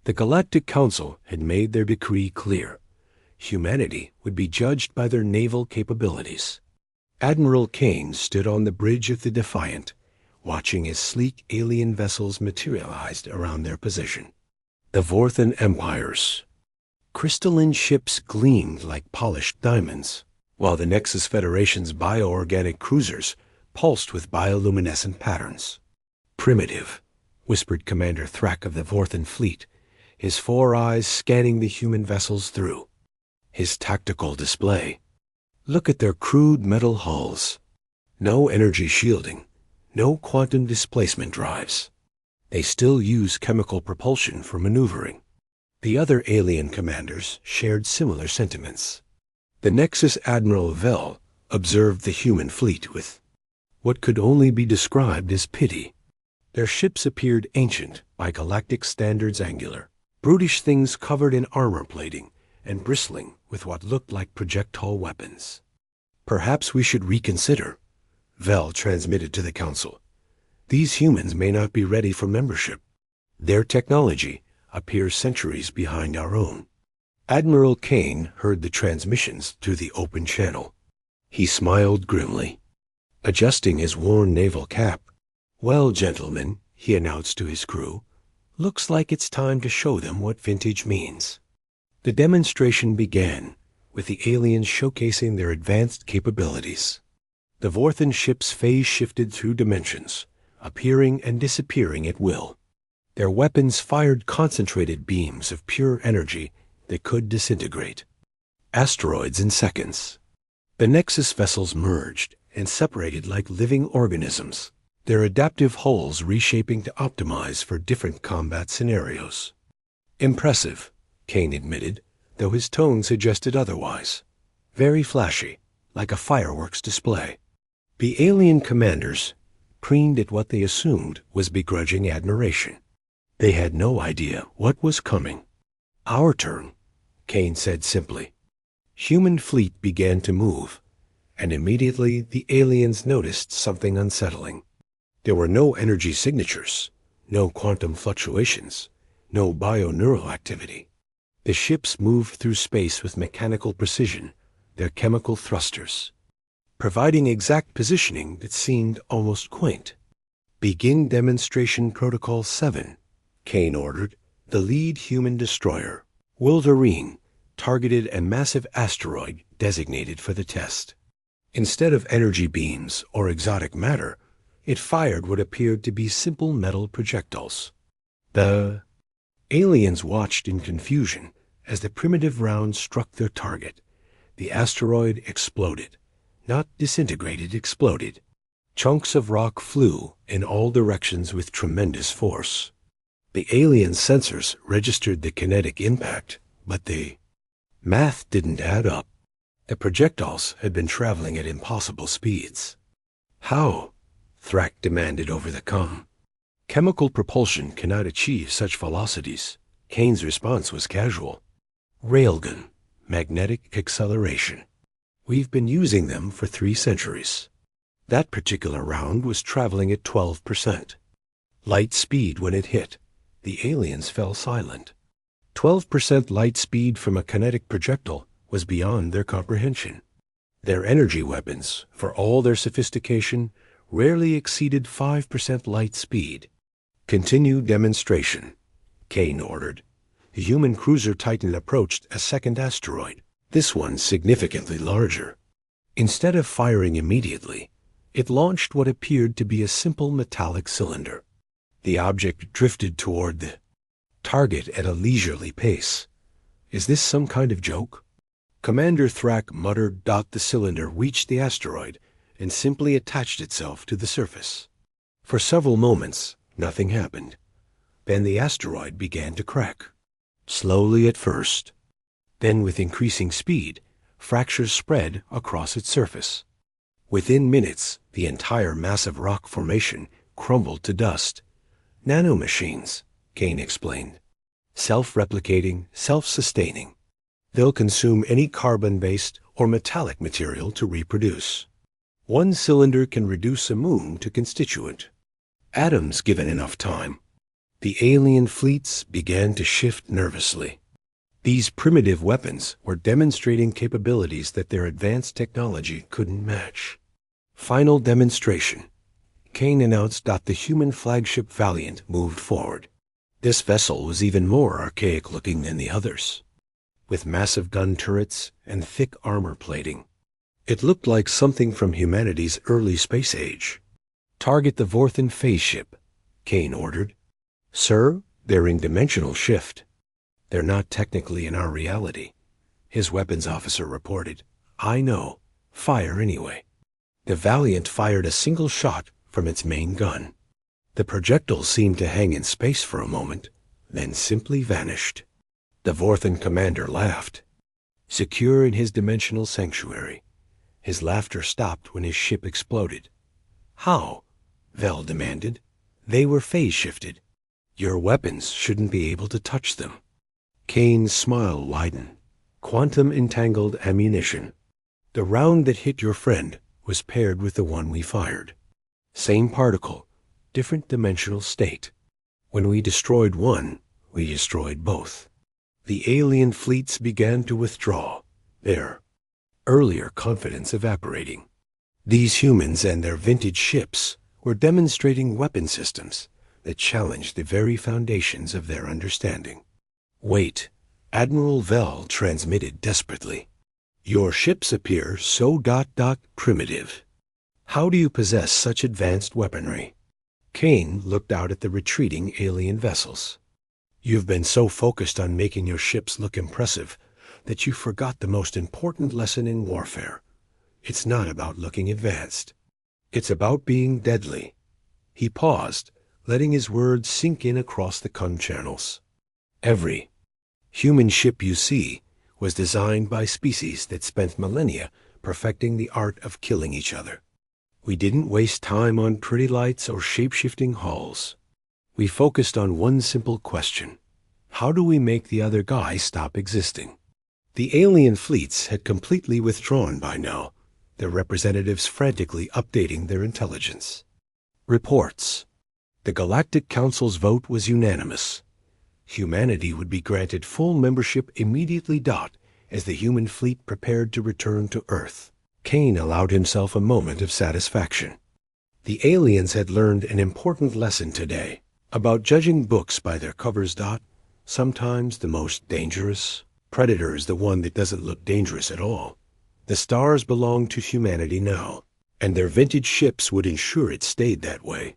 The Galactic Council had made their decree clear. Humanity would be judged by their naval capabilities. Admiral Kane stood on the bridge of the Defiant, watching as sleek alien vessels materialized around their position. The Vorthan Empires. Crystalline ships gleamed like polished diamonds, while the Nexus Federation's bioorganic cruisers pulsed with bioluminescent patterns. "Primitive," whispered Commander Thrak of the Vorthan fleet, his 4 eyes scanning the human vessels through. His tactical display. "Look at their crude metal hulls. No energy shielding, no quantum displacement drives. They still use chemical propulsion for maneuvering." The other alien commanders shared similar sentiments. The Nexus Admiral Vel observed the human fleet with what could only be described as pity. Their ships appeared ancient by galactic standards, angular, brutish things covered in armor plating and bristling with what looked like projectile weapons. "Perhaps we should reconsider," Vel transmitted to the Council. "These humans may not be ready for membership. Their technology appears centuries behind our own." Admiral Kane heard the transmissions through the open channel. He smiled grimly, adjusting his worn naval cap. "Well, gentlemen," he announced to his crew, "looks like it's time to show them what vintage means." The demonstration began, with the aliens showcasing their advanced capabilities. The Vorthan ships phase-shifted through dimensions, appearing and disappearing at will. Their weapons fired concentrated beams of pure energy that could disintegrate asteroids in seconds. The Nexus vessels merged and separated like living organisms, their adaptive hulls reshaping to optimize for different combat scenarios. "Impressive," Kane admitted, though his tone suggested otherwise. "Very flashy, like a fireworks display." The alien commanders preened at what they assumed was begrudging admiration. They had no idea what was coming. "Our turn," Kane said simply. Human fleet began to move, and immediately the aliens noticed something unsettling. There were no energy signatures, no quantum fluctuations, no bioneural activity. The ships moved through space with mechanical precision, their chemical thrusters, providing exact positioning that seemed almost quaint. "Begin demonstration protocol 7, Kane ordered. The lead human destroyer, Wolverine, targeted a massive asteroid designated for the test. Instead of energy beams or exotic matter, it fired what appeared to be simple metal projectiles. The aliens watched in confusion as the primitive round struck their target. The asteroid exploded. Not disintegrated, exploded. Chunks of rock flew in all directions with tremendous force. The alien sensors registered the kinetic impact, but the math didn't add up. The projectiles had been traveling at impossible speeds. "How?" Thrak demanded over the comm. "Chemical propulsion cannot achieve such velocities." Kane's response was casual. "Railgun, magnetic acceleration. We've been using them for 3 centuries. That particular round was traveling at 12%. Light speed when it hit. The aliens fell silent. 12% light speed from a kinetic projectile was beyond their comprehension. Their energy weapons, for all their sophistication, rarely exceeded 5% light speed. "Continue demonstration," Kane ordered. The human cruiser Titan approached a second asteroid, this one significantly larger. Instead of firing immediately, it launched what appeared to be a simple metallic cylinder. The object drifted toward the target at a leisurely pace. "Is this some kind of joke?" Commander Thrak muttered. The cylinder reached the asteroid and simply attached itself to the surface. For several moments, nothing happened. Then the asteroid began to crack. Slowly at first. Then with increasing speed, fractures spread across its surface. Within minutes, the entire massive rock formation crumbled to dust. "Nanomachines," Kane explained. "Self-replicating, self-sustaining. They'll consume any carbon-based or metallic material to reproduce. One cylinder can reduce a moon to constituent atoms given enough time." The alien fleets began to shift nervously. These primitive weapons were demonstrating capabilities that their advanced technology couldn't match. Final demonstration. Kane announced that the human flagship Valiant moved forward. This vessel was even more archaic-looking than the others, with massive gun turrets and thick armor plating. It looked like something from humanity's early space age. "Target the Vorthan phase ship," Kane ordered. "Sir, they're in dimensional shift. They're not technically in our reality," his weapons officer reported. "I know. Fire anyway." The Valiant fired a single shot from its main gun. The projectile seemed to hang in space for a moment, then simply vanished. The Vorthan commander laughed. Secure in his dimensional sanctuary, his laughter stopped when his ship exploded. "How?" Vel demanded. "They were phase shifted. Your weapons shouldn't be able to touch them." Kane's smile widened. "Quantum entangled ammunition. The round that hit your friend was paired with the one we fired. Same particle, different dimensional state. When we destroyed one, we destroyed both." The alien fleets began to withdraw, their earlier confidence evaporating. These humans and their vintage ships were demonstrating weapon systems that challenged the very foundations of their understanding. "Wait," Admiral Vel transmitted desperately. "Your ships appear so primitive. How do you possess such advanced weaponry?" Kane looked out at the retreating alien vessels. "You've been so focused on making your ships look impressive that you forgot the most important lesson in warfare. It's not about looking advanced. It's about being deadly." He paused, letting his words sink in across the con channels. "Every human ship you see was designed by species that spent millennia perfecting the art of killing each other. We didn't waste time on pretty lights or shape-shifting hulls. We focused on one simple question: how do we make the other guy stop existing?" The alien fleets had completely withdrawn by now, their representatives frantically updating their intelligence. Reports. The Galactic Council's vote was unanimous. Humanity would be granted full membership immediately as the human fleet prepared to return to Earth. Kane allowed himself a moment of satisfaction. The aliens had learned an important lesson today about judging books by their covers. Sometimes the most dangerous predator is the one that doesn't look dangerous at all. The stars belong to humanity now, and their vintage ships would ensure it stayed that way.